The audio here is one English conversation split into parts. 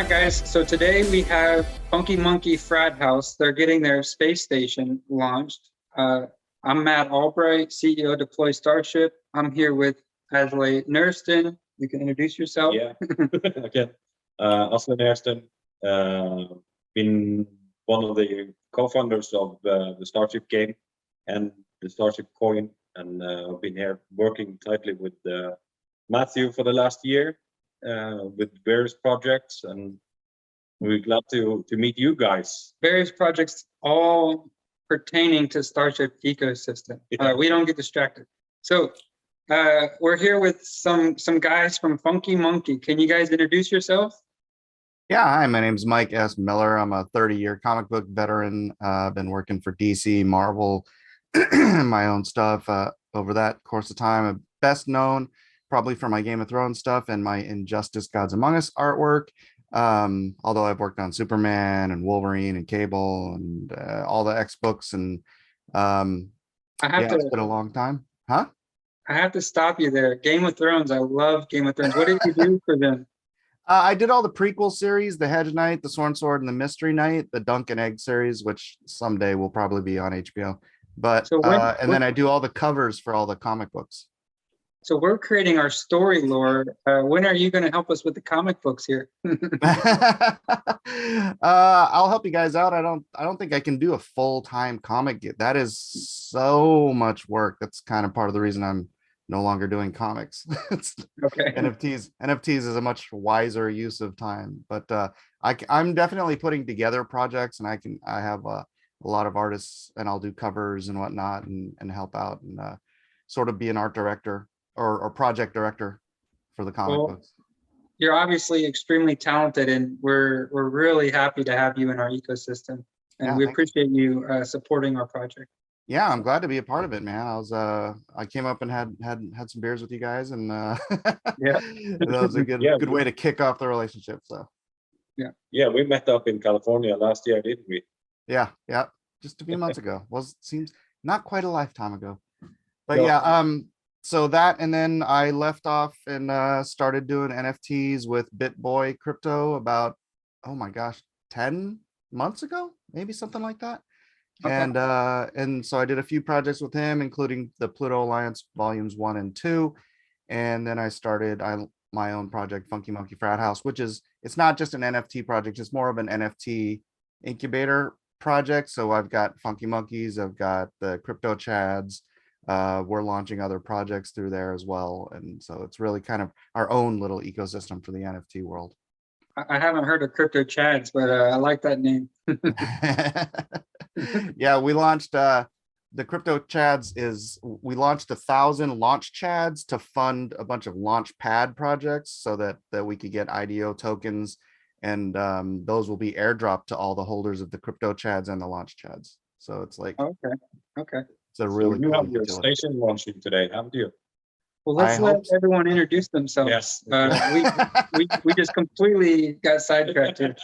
right, guys. So today we have Funky Monkey Frat House. They're getting their space station launched. I'm Matt Albright, CEO of Deploy Starship. I'm here with Ashley Nurston. You can introduce yourself. Yeah, okay. Asle Nurston, been one of the co-founders of the Starship game and the Starship coin, and I've been here working tightly with Matthew for the last year with various projects, and we're glad to meet you guys. Various projects all pertaining to Starship ecosystem. Yeah. We don't get distracted. So we're here with some guys from Funky Monkey. Can you guys introduce yourself? Yeah, hi, my name's Mike S. Miller. I'm a 30-year comic book veteran. I've been working for DC, Marvel, my own stuff over that course of time. I'm best known probably for my Game of Thrones stuff and my Injustice Gods Among Us artwork. Although I've worked on Superman and Wolverine and Cable and all the X books, and it's been a long time. Huh? I have to stop you there. Game of Thrones. I love Game of Thrones. What did you do for them? I did all the prequel series, the Hedge Knight, the Sworn Sword, and the Mystery Knight, the Dunk and Egg series, which someday will probably be on HBO. But So then I do all the covers for all the comic books. So we're creating our story lore. When are you going to help us with the comic books here? I'll help you guys out. I don't think I can do a full-time comic. That is so much work. That's kind of part of the reason I'm no longer doing comics. Okay. NFTs is a much wiser use of time, but I'm definitely putting together projects, and I have a lot of artists, and I'll do covers and whatnot and help out and sort of be an art director or project director for the comic books. You're obviously extremely talented, and we're really happy to have you in our ecosystem, and we appreciate you supporting our project. Yeah, I'm glad to be a part of it, man. I came up and had some beers with you guys, and Yeah, that was a good way to kick off the relationship. So yeah, we met up in California last year, didn't we? Yeah, just a few months ago. Seems not quite a lifetime ago, but so that, and then I left off and started doing NFTs with BitBoy Crypto about, oh my gosh, 10 months ago, maybe something like that. Okay. And so I did a few projects with him, including the Pluto Alliance volumes 1 and 2. And then I started my own project, Funky Monkey Frat House, which it's not just an NFT project, it's more of an NFT incubator project. So I've got Funky Monkeys, I've got the Cryptochads. We're launching other projects through there as well. And so it's really kind of our own little ecosystem for the NFT world. I haven't heard of Cryptochads, but I like that name. Yeah, we launched the Cryptochads we launched 1,000 launch chads to fund a bunch of launch pad projects so that we could get IDO tokens, and those will be airdropped to all the holders of the Cryptochads and the launch chads. So it's like, okay. It's a really you cool have your station launching today, haven't you? Well, let's let everyone introduce themselves. Yes. We just completely got sidetracked here.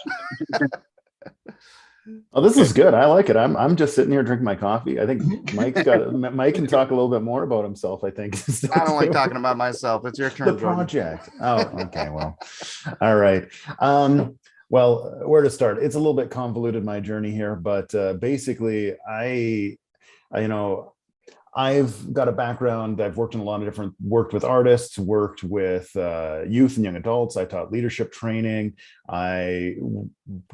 Oh, this is good. I like it. I'm just sitting here drinking my coffee. I think Mike can talk a little bit more about himself, I think. I don't like talking about myself. It's your turn. The project. Oh, okay. Well, all right. Well, where to start? It's a little bit convoluted, my journey here, but basically I've got a background. I've worked with artists, worked with youth and young adults. I taught leadership training. I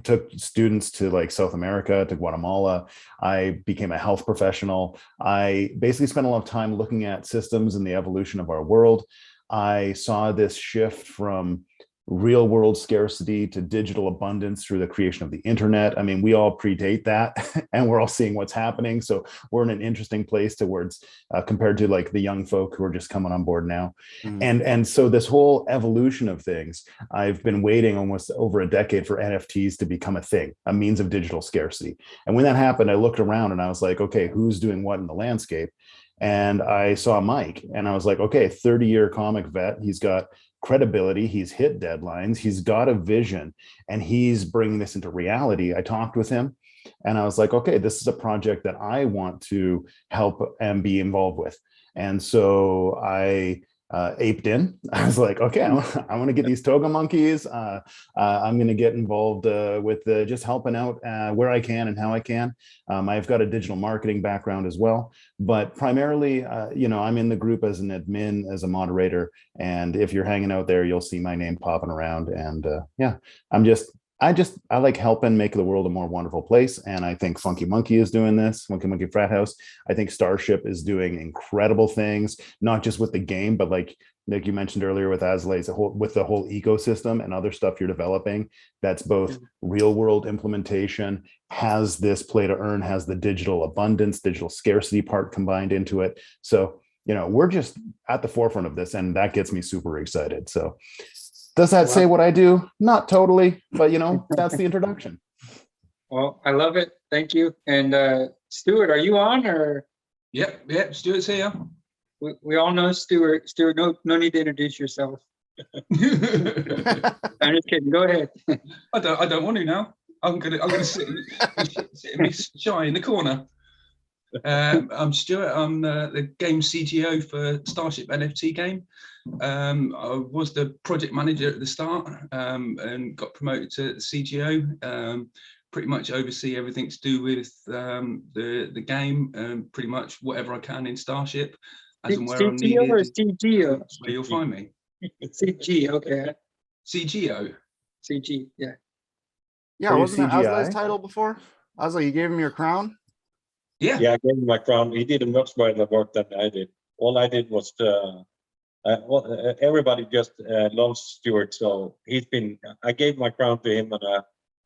took students to like South America, to Guatemala. I became a health professional. I basically spent a lot of time looking at systems and the evolution of our world. I saw this shift from real world scarcity to digital abundance through the creation of the internet. I mean, we all predate that and we're all seeing what's happening. So we're in an interesting place towards compared to like the young folk who are just coming on board now. And so this whole evolution of things, I've been waiting almost over a decade for NFTs to become a thing, a means of digital scarcity. And when that happened, I looked around and I was like, okay, who's doing what in the landscape? And I saw Mike and I was like, okay, 30-year comic vet. He's got credibility, he's hit deadlines, he's got a vision, and he's bringing this into reality. I talked with him and I was like, okay, this is a project that I want to help and be involved with. And so I aped in. I was like, okay, I want to get these toga monkeys. I'm going to get involved with just helping out where I can and how I can. I've got a digital marketing background as well, but primarily, I'm in the group as an admin, as a moderator. And if you're hanging out there, you'll see my name popping around. And yeah, I like helping make the world a more wonderful place. And I think Funky Monkey is doing this, Funky Monkey Frat House. I think Starship is doing incredible things, not just with the game, but like you mentioned earlier with Asley's with the whole ecosystem and other stuff you're developing. That's both real world implementation, has this play to earn, has the digital abundance, digital scarcity part combined into it. So, we're just at the forefront of this, and that gets me super excited. So does that say what I do? Not totally, but that's the introduction. Well, I love it. Thank you. And Stuart, are you on or? Yep, Stuart's here. We all know Stuart. Stuart, no need to introduce yourself. I'm just kidding. Go ahead. I don't want to now. I'm gonna sit and be shy in the corner. I'm Stuart. I'm the game CTO for Starship NFT game. I was the project manager at the start and got promoted to CTO. Pretty much oversee everything to do with the game and pretty much whatever I can in Starship as and where I'm needed. CTO or CGO? That's where you'll find me. CG, okay. CGO. CG, yeah. Yeah, Are you wasn't that CGI? Asley's title before? Asley, you gave him your crown? Yeah. Yeah, I gave him my crown. He did a much better work than I did. All I did was everybody just loves Stuart, so I gave my crown to him, and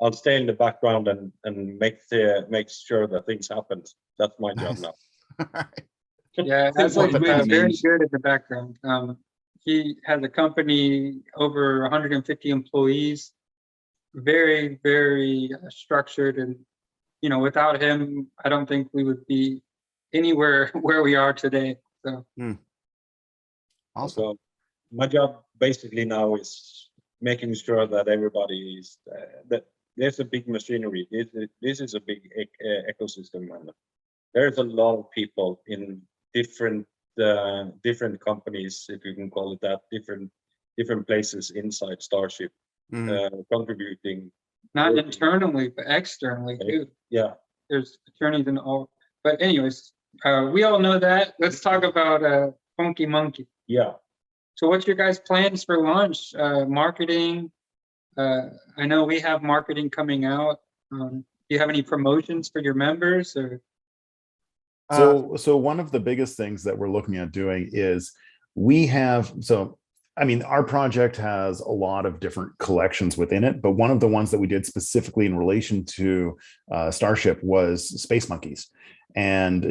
I'll stay in the background and make sure that things happen. That's my job now. Yeah, think that's like what it really very means- good at the background. He has a company over 150 employees, very, very structured, and without him, I don't think we would be anywhere where we are today. So Awesome. So my job basically now is making sure that everybody is that there's a big machinery. This is a big ecosystem, and there's a lot of people in different companies, if you can call it that, different places inside Starship, contributing. not internally, but externally too. Yeah. There's attorneys and all. But anyways, we all know that. Let's talk about Funky Monkey. Yeah. So what's your guys' plans for launch? Marketing? I know we have marketing coming out. Do you have any promotions for your members or? So one of the biggest things that we're looking at doing is our project has a lot of different collections within it, but one of the ones that we did specifically in relation to Starship was Space Monkeys. And,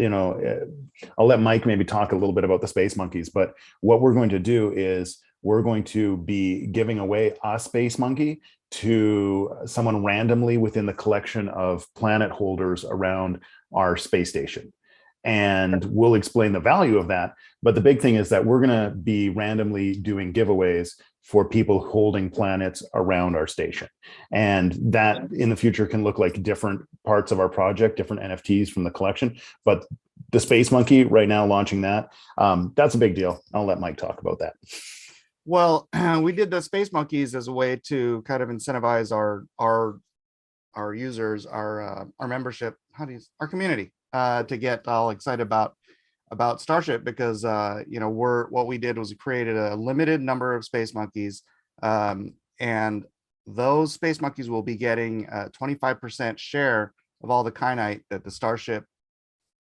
I'll let Mike maybe talk a little bit about the Space Monkeys, but what we're going to do is we're going to be giving away a Space Monkey to someone randomly within the collection of planet holders around our space station. And we'll explain the value of that. But the big thing is that we're going to be randomly doing giveaways for people holding planets around our station. And that in the future can look like different parts of our project, different NFTs from the collection. But the Space Monkey right now launching that, that's a big deal. I'll let Mike talk about that. Well, we did the Space Monkeys as a way to kind of incentivize our users, our membership, our community, to get all excited about Starship, because what we did was we created a limited number of Space Monkeys, and those Space Monkeys will be getting a 25% share of all the kyanite that the Starship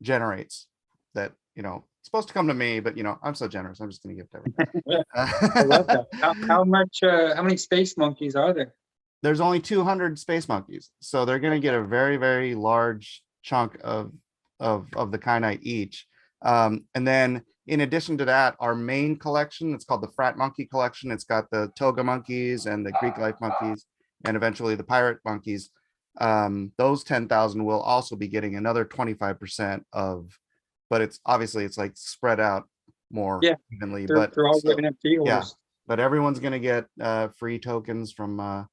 generates. That it's supposed to come to me, but I'm so generous. I'm just going to give it to everyone. I love that. How many Space Monkeys are there? There's only 200 Space Monkeys, so they're going to get a very, very large chunk of the kyanite each. And then in addition to that, our main collection, it's called the Frat Monkey collection. It's got the toga monkeys and the Greek life monkeys and eventually the pirate monkeys. Those 10,000 will also be getting another 25% of, but it's like spread out more evenly. But they're all still, NFT holders. but everyone's going to get free tokens from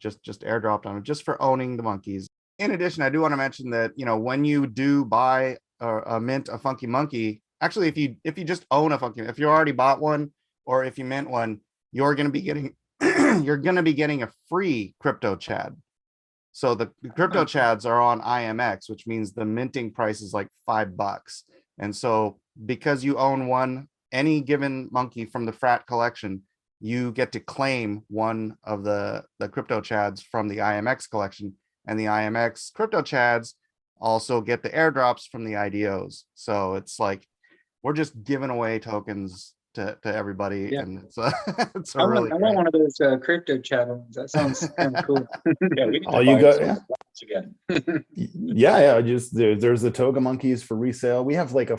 just airdropped on it just for owning the monkeys. In addition, I do want to mention that when you do buy or mint a Funky Monkey, actually if you just own a Funky, if you already bought one or if you mint one, you're going to be getting a free Cryptochad. So the Cryptochads are on IMX, which means the minting price is like $5. And so because you own any given monkey from the Frat collection, you get to claim one of the Cryptochads from the IMX collection, and the IMX Cryptochads also get the airdrops from the IDOs. So it's like we're just giving away tokens to everybody, Yeah. and it's I really want great. one of those crypto chat ones. That sounds kind of cool. Yeah, we need All to you buy got- some yeah. plants again. Yeah, just there's the toga monkeys for resale. We have like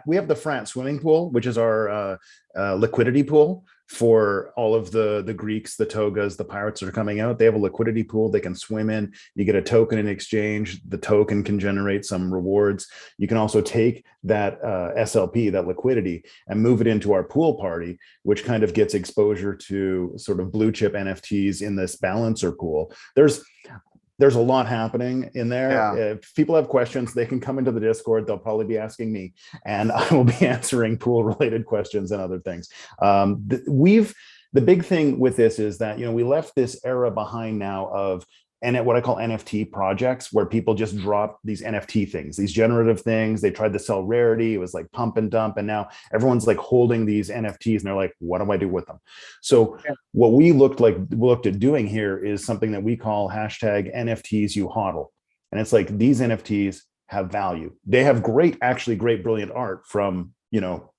we have the Frat swimming pool, which is our liquidity pool for all of the Greeks, the togas, the pirates that are coming out. They have a liquidity pool they can swim in. You get a token in exchange. The token can generate some rewards. You can also take that SLP, that liquidity, and move it into our pool party, which kind of gets exposure to sort of blue chip NFTs in this balancer pool. There's a lot happening in there. Yeah. If people have questions, they can come into the Discord. They'll probably be asking me, and I will be answering pool related questions and other things. The big thing with this is that, we left this era behind now of what I call NFT projects, where people just drop these NFT things, these generative things. They tried to sell rarity. It was like pump and dump. And now everyone's like holding these NFTs and they're like, what do I do with them? So what we looked at doing here is something that we call hashtag NFTs you hodl. And it's like, these NFTs have value. They have great, brilliant art from,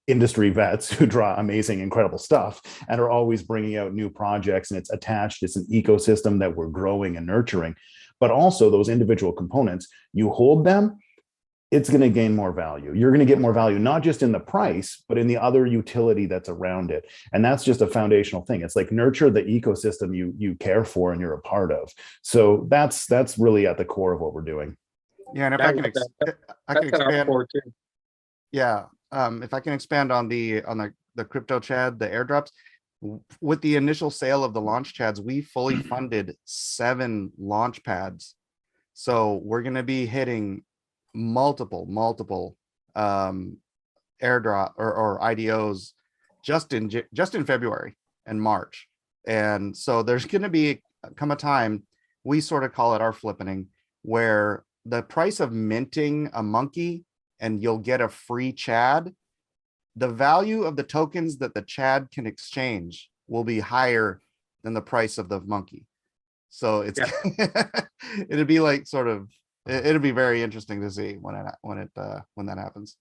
industry vets who draw amazing, incredible stuff and are always bringing out new projects, and it's attached. It's an ecosystem that we're growing and nurturing. But also those individual components, you hold them, it's going to gain more value. You're going to get more value, not just in the price, but in the other utility that's around it. And that's just a foundational thing. It's like nurture the ecosystem you care for and you're a part of. So that's really at the core of what we're doing. Yeah, and if Yeah, I can That's at our expand. core too. Yeah, if I can expand on the crypto chad, the airdrops, with the initial sale of the launch chads, we fully funded 7 launch pads. So we're going to be hitting multiple airdrop or IDOs just in February and March. And so there's going to come a time, we sort of call it our flippening, where the price of minting a monkey and you'll get a free chad, the value of the tokens that the chad can exchange will be higher than the price of the monkey. So it's it'll be like it'll be very interesting to see when that happens.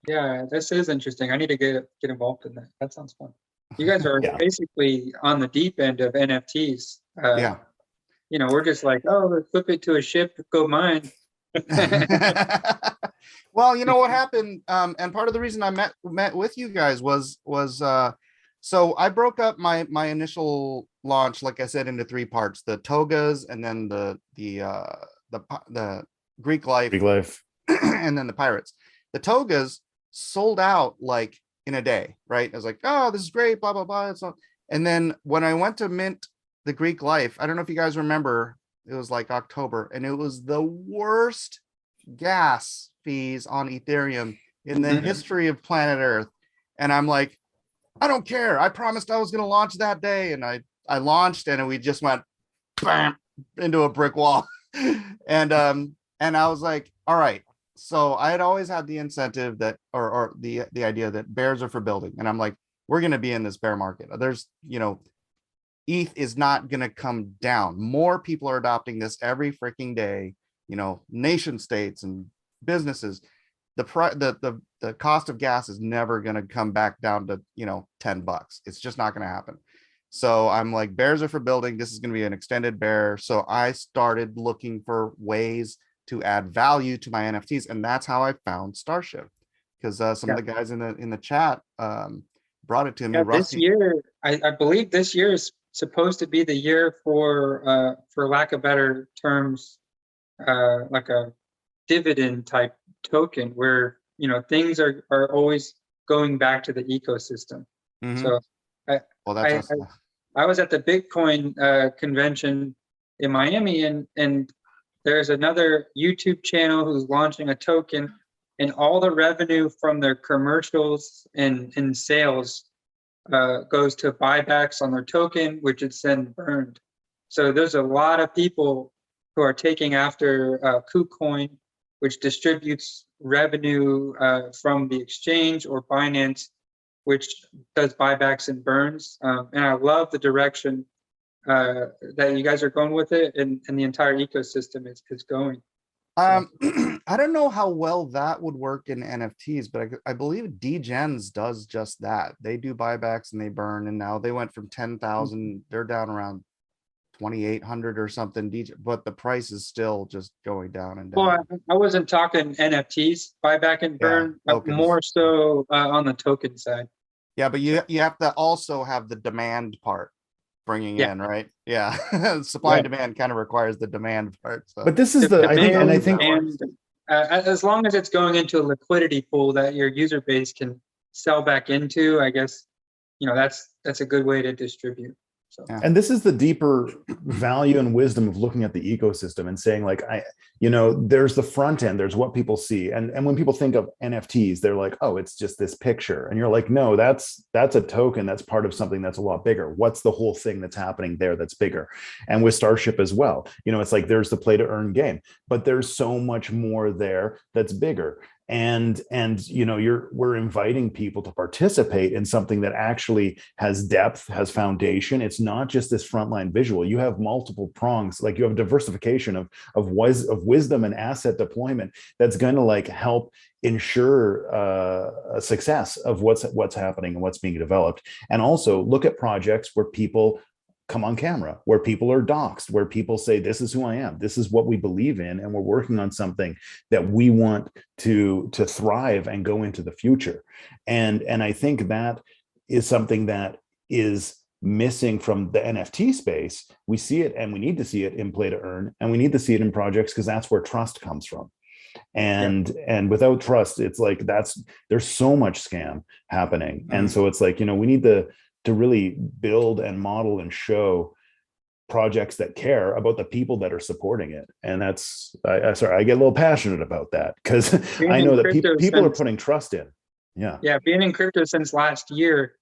Yeah, this is interesting. I need to get involved in that. That sounds fun. You guys are basically on the deep end of NFTs. Yeah. We're just like, oh, let's flip it to a ship, go mine. Well, you know what happened, and part of the reason I met with you guys was so I broke up my initial launch, like I said, into 3 parts: the togas, and then the Greek life, and then the pirates. The togas sold out like in a day, right? I was like, oh, this is great, blah blah blah. It's not. And then when I went to mint the Greek life, I don't know if you guys remember, it was like October, and it was the worst gas fees on Ethereum in the history of planet Earth. And I'm like, I don't care. I promised I was going to launch that day. And I launched, and we just went bam into a brick wall. And I was like, all right. So I had always had the incentive that, or the idea that bears are for building. And I'm like, we're going to be in this bear market. There's, ETH is not going to come down. More people are adopting this every freaking day. Nation states and businesses. The cost of gas is never going to come back down to $10. It's just not going to happen. So I'm like, bears are for building. This is going to be an extended bear. So I started looking for ways to add value to my NFTs, and that's how I found Starship, because some of the guys in the chat brought it to me. This year, I believe this year is supposed to be the year for lack of better terms, like a dividend type token where things are always going back to the ecosystem. So I was at the Bitcoin convention in Miami, and there's another YouTube channel who's launching a token, and all the revenue from their commercials and sales goes to buybacks on their token, which is then burned. So there's a lot of people who are taking after KuCoin, which distributes revenue from the exchange, or Binance, which does buybacks and burns. And I love the direction that you guys are going with it, and the entire ecosystem is going. I don't know how well that would work in NFTs, but I believe Degens does just that. They do buybacks and they burn, and now they went from 10,000, they're down around 2,800 or something, but the price is still just going down and down. Well, I wasn't talking NFTs, buyback and burn, but tokens. more so on the token side. Yeah, but you have to also have the demand part bringing in, right? Yeah, supply and demand kind of requires the demand part. So. But this is I think as long as it's going into a liquidity pool that your user base can sell back into, I guess, that's a good way to distribute. So. Yeah. And this is the deeper value and wisdom of looking at the ecosystem and saying, like, there's the front end, there's what people see. And when people think of NFTs, they're like, oh, it's just this picture. And you're like, no, that's a token. That's part of something that's a lot bigger. What's the whole thing that's happening there that's bigger? And with Starship as well, it's like there's the play to earn game, but there's so much more there that's bigger. And we're inviting people to participate in something that actually has depth, has foundation. It's not just this frontline visual. You have multiple prongs, like you have diversification of wisdom and asset deployment that's going to help ensure success of what's happening and what's being developed. And also look at projects where people come on camera, where people are doxxed, where people say, this is who I am, this is what we believe in, and we're working on something that we want to thrive and go into the future. And I think that is something that is missing from the NFT space. We see it, and we need to see it in play to earn, and we need to see it in projects, because that's where trust comes from. And without trust, it's like there's so much scam happening. And so it's like, we need to really build and model and show projects that care about the people that are supporting it. And that's, I get a little passionate about that, because I know that people are putting trust in. Yeah, being in crypto since last year,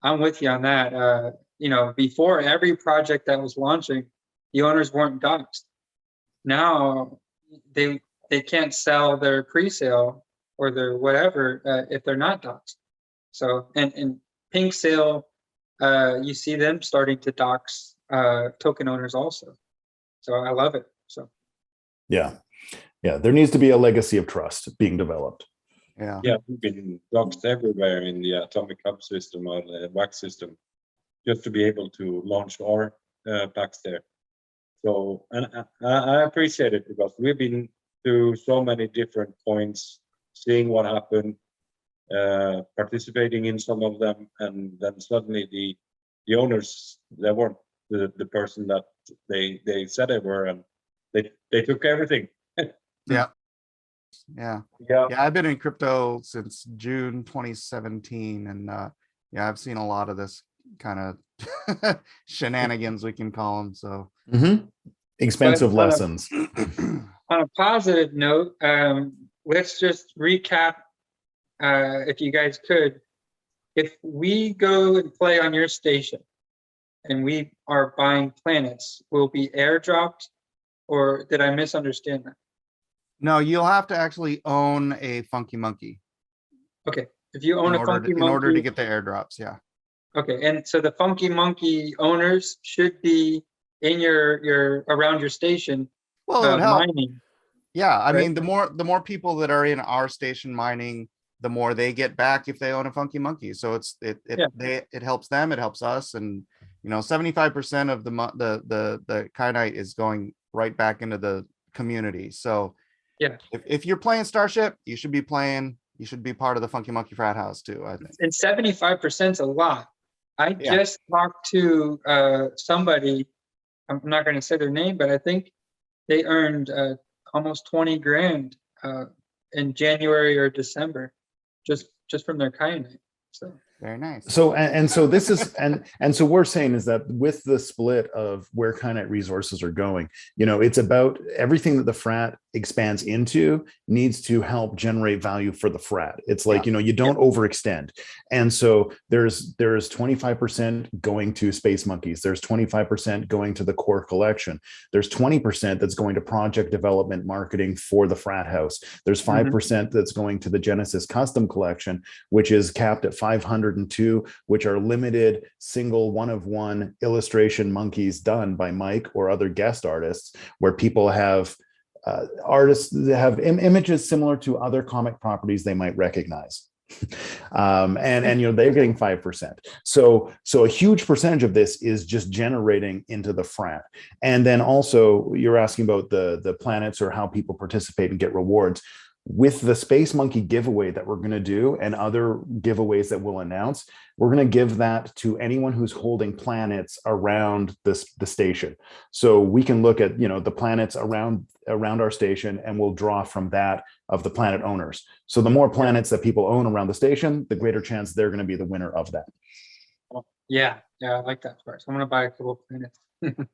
I'm with you on that. Before, every project that was launching, the owners weren't doxxed. Now they can't sell their pre-sale or their whatever if they're not doxxed. So, and Pink Sale, you see them starting to dox token owners also. So I love it. So yeah, there needs to be a legacy of trust being developed. Yeah, we've been doxed everywhere in the Atomic Hub system or the WAX system, just to be able to launch our packs there. So, and I appreciate it, because we've been through so many different points, seeing what happened, participating in some of them, and then suddenly the owners, they weren't the person that they said they were, and they took everything. Yeah. I've been in crypto since June 2017, and I've seen a lot of this kind of shenanigans, we can call them. So expensive lessons. On a positive note, let's just recap. If you guys could, if we go and play on your station and we are buying planets, will be airdropped, or did I misunderstand that? No, you'll have to actually own a Funky Monkey. Okay, if you own a Funky Monkey. In order to get the airdrops, yeah. Okay, and so the Funky Monkey owners should be in your around your station. Well, it would help. Mining. Yeah, I mean, the more people that are in our station mining, the more they get back if they own a Funky Monkey. So it helps them, it helps us, and 75% of the kyanite is going right back into the community. So if you're playing Starship, you should be part of the Funky Monkey Frat House too, I think. And 75% is a lot. I just talked to somebody, I'm not going to say their name, but I think they earned almost 20 grand in January or December, just from their kyanite. So very nice. So so this is and so we're saying is that with the split of where kyanite resources are going, it's about everything that the frat expands into needs to help generate value for the frat. It's like, you don't overextend. And so there's 25% going to Space Monkeys. There's 25% going to the core collection. There's 20% that's going to project development marketing for the frat house. There's 5% that's going to the Genesis custom collection, which is capped at 502, which are limited single one-of-one illustration monkeys done by Mike or other guest artists, where people have artists that have images similar to other comic properties they might recognize. And they're getting 5%. So a huge percentage of this is just generating into the frat. And then also you're asking about the planets or how people participate and get rewards. With the Space Monkey giveaway that we're going to do and other giveaways that we'll announce, we're going to give that to anyone who's holding planets around the station. So we can look at, the planets around our station, and we'll draw from that of the planet owners. So the more planets that people own around the station, the greater chance they're going to be the winner of that. Yeah, I like that part. So I'm going to buy a couple of planets.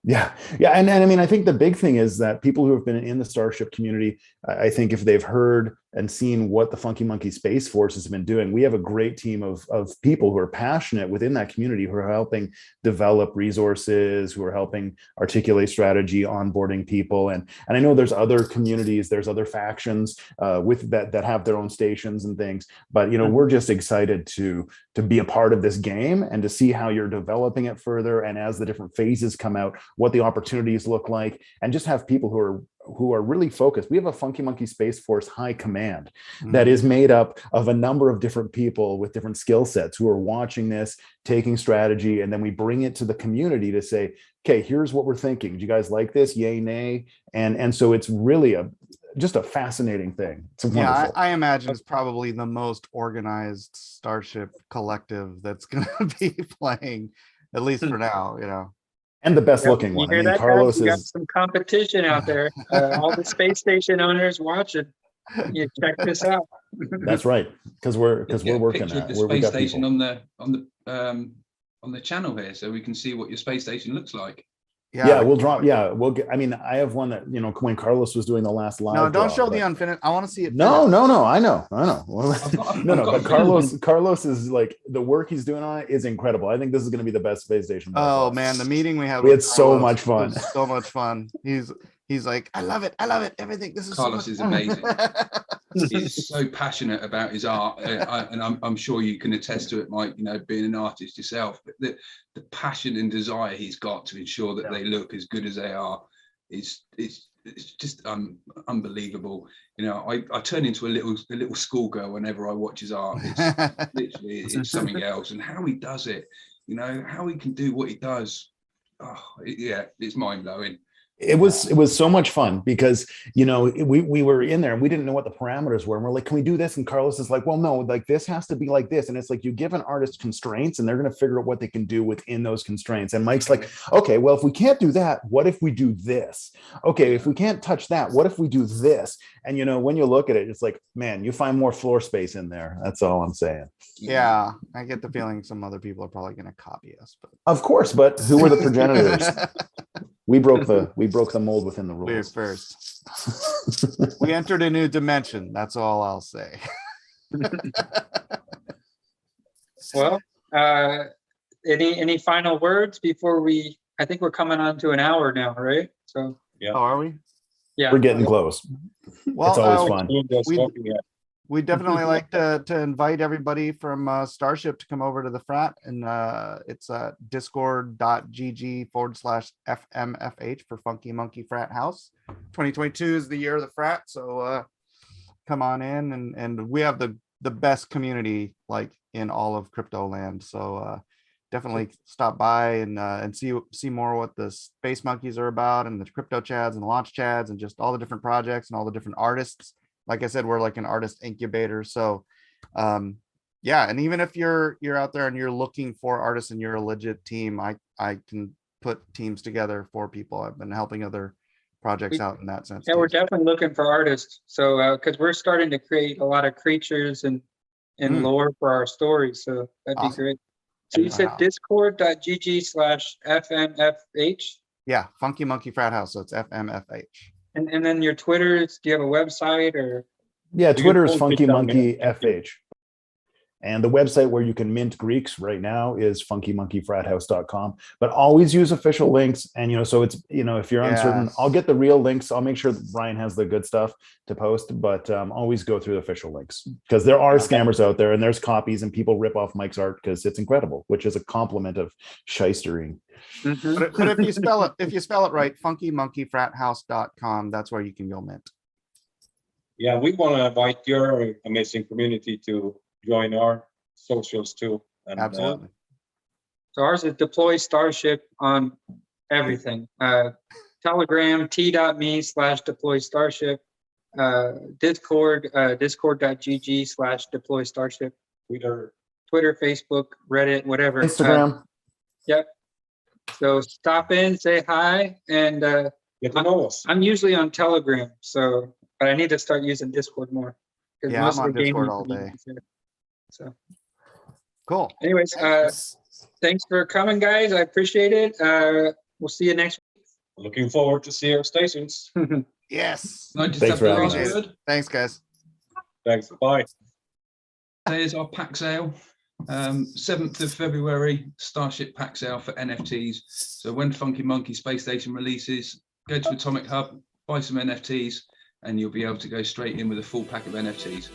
Yeah. And I mean, I think the big thing is that people who have been in the Starship community, I think if they've heard and seen what the Funky Monkey Space Force has been doing, we have a great team of people who are passionate within that community, who are helping develop resources, who are helping articulate strategy, onboarding people. And I know there's other communities, there's other factions with that have their own stations and things. But, we're just excited to be a part of this game and to see how you're developing it further. And as the different phases come out, what the opportunities look like, and just have people who are really focused. We have a Funky Monkey Space Force high command that is made up of a number of different people with different skill sets who are watching this, taking strategy, and then we bring it to the community to say, okay, here's what we're thinking. Do you guys like this? Yay, nay? And so it's really just a fascinating thing. It's wonderful. I imagine it's probably the most organized Starship collective that's going to be playing, at least for now, And the best looking one. You hear that, Carlos guys? You got is some competition out there. All the space station owners watching. You check this out. That's right, because we're working picture of at the where we space got station people. on the channel here, so we can see what your space station looks like. Yeah, we'll drop. Yeah, we'll get. I mean, I have one that when Carlos was doing the last live. No, don't drop, show the unfinished. I want to see it. No. I know. Well, I've no. got But Carlos is like, the work he's doing on it is incredible. I think this is going to be the best space station. Oh man, the meeting we had. We with had so Carlos much fun. was so much fun. He's like, I love it. Everything. This is Carlos so is fun. amazing. He's so passionate about his art, and I'm sure you can attest to it, Mike. Being an artist yourself, but the passion and desire he's got to ensure that they look as good as they are is just unbelievable. I turn into a little schoolgirl whenever I watch his art. It's literally it's something else, and how he does it, how he can do what he does. It's mind blowing. It was so much fun because we were in there and we didn't know what the parameters were, and we're like, can we do this? And Carlos is like, well, no, like this has to be like this. And it's like, you give an artist constraints and they're going to figure out what they can do within those constraints. And Mike's like, okay, well, if we can't do that, what if we do this? Okay, if we can't touch that, what if we do this? And when you look at it, it's like, man, you find more floor space in there. That's all I'm saying. Yeah, I get the feeling some other people are probably going to copy us, but of course. But who were the progenitors? We broke the mold within the rules. we're first. We entered a new dimension. That's all I'll say. Well, any final words before I think we're coming on to an hour now, right? So Oh, are we? yeah, We're getting close. Well, It's always fun. we definitely like to invite everybody from Starship to come over to the frat, and it's discord.gg/FMFH for Funky Monkey Frat House. 2022 is the year of the frat, so come on in, and we have the best community like in all of crypto land. So definitely stop by and see more what the Space Monkeys are about, and the Cryptochads and the Launch Chads, and just all the different projects and all the different artists. Like I said, we're like an artist incubator. So and even if you're out there and you're looking for artists and you're a legit team, I can put teams together for people. I've been helping other projects out in that sense. Yeah, we're definitely looking for artists. So because we're starting to create a lot of creatures and lore for our stories. So that'd be great. So you said discord.gg/FMFH? Yeah, Funky Monkey Frat House. So it's FMFH. And then your Twitters, do you have a website or? Yeah, You can Twitter is always Funky get down Monkey there. FH. And the website where you can mint Greeks right now is funkymonkeyfrathouse.com. But always use official links. And, you know, so it's, you know, if you're uncertain, Yes. I'll get the real links. I'll make sure that Brian has the good stuff to post, but always go through the official links because there are scammers out there and there's copies and people rip off Mike's art because it's incredible, which is a compliment of shystering. Mhm. But if you spell it right, funkymonkeyfrathouse.com, that's where you can go mint. Yeah, we want to invite your amazing community to join our socials too. And, Absolutely. So ours is Deploy Starship on everything. Telegram, t.me/Deploy Starship. Discord, discord.gg/Deploy Starship. Twitter, Facebook, Reddit, whatever. Instagram. Yep. So stop in, say hi, and get to know us. I'm usually on Telegram, so but I need to start using Discord more. 'Cause Yeah, most I'm of on the gaming Discord all day. community's there. So, Cool. anyways, thanks for coming, guys. I appreciate it. We'll see you next Looking forward to see our stations. week. Yes. Can I just Thanks have for the having last us. word? Thanks, guys. Thanks. Bye. Today is our pack sale. 7th of February, Starship pack sale for NFTs. So when Funky Monkey Space Station releases, go to Atomic Hub, buy some NFTs, and you'll be able to go straight in with a full pack of NFTs.